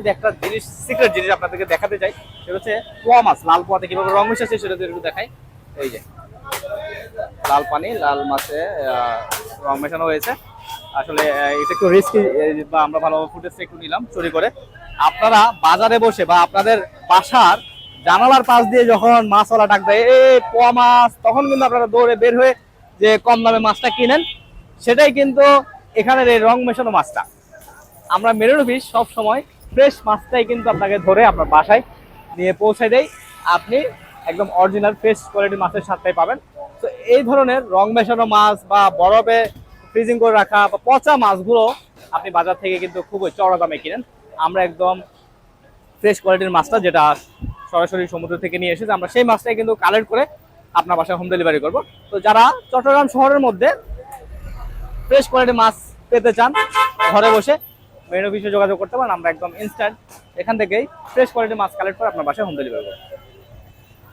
মধ্যে একটা জিনিস, সিক্রেট জিনিস আপনাদেরকে দেখাতে চাই, সেটা হচ্ছে পোয়া মাছ। লাল পোয়াতে কিভাবে রং মিশাচ্ছে সেটা একটু দেখাই। এই যে লাল পানি, লাল মাছে রং মেশানো হয়েছে। আসলে এটা একটু রিস্কি, বা আমরা ভালোভাবে ফুটেজটা একটু নিলাম চুরি করে। আপনারা বাজারে বসে বা আপনাদের বাসার জানালার পাশ দিয়ে যখন মাছওয়ালা ডাক দেয় এ পোয়া মাছ, তখন কিন্তু আপনারা দৌড়ে বের হয়ে যে কম দামে মাছটা কিনেন, সেটাই কিন্তু এখানের এই রং মেশানো মাছটা। আমরা মেরিনো ফিশ সব সময় ফ্রেশ মাছটাই কিন্তু আপনাকে ধরে আপনার বাসায় নিয়ে পৌঁছে দেয়। আপনি একদম অরিজিনাল ফ্রেশ কোয়ালিটির মাছের স্বাদটাই পাবেন। তো এই ধরনের রং মেশানো মাছ বা বরফে ফ্রিজিং করে রাখা বা পচা মাছগুলো আপনি বাজার থেকে কিন্তু খুবই চড়া দামে কিনেন। আমরা একদম ফ্রেশ কোয়ালিটির মাছটা, যেটা সরাসরি সমুদ্র থেকে নিয়ে এসেছে, আমরা সেই মাছটাই কিন্তু কালেক্ট করে আপনার বাসায় হোম ডেলিভারি করব। তো যারা চট্টগ্রাম শহরের মধ্যে ফ্রেশ কোয়ালিটির মাছ পেতে চান, ঘরে বসে মেরিনো ফিশে যোগাযোগ করতে পারেন। আমরা একদম ইনস্ট্যান্ট এখান থেকেই ফ্রেশ কোয়ালিটির মাছ কালেক্ট করে আপনার বাসায় হোম ডেলিভারি করব।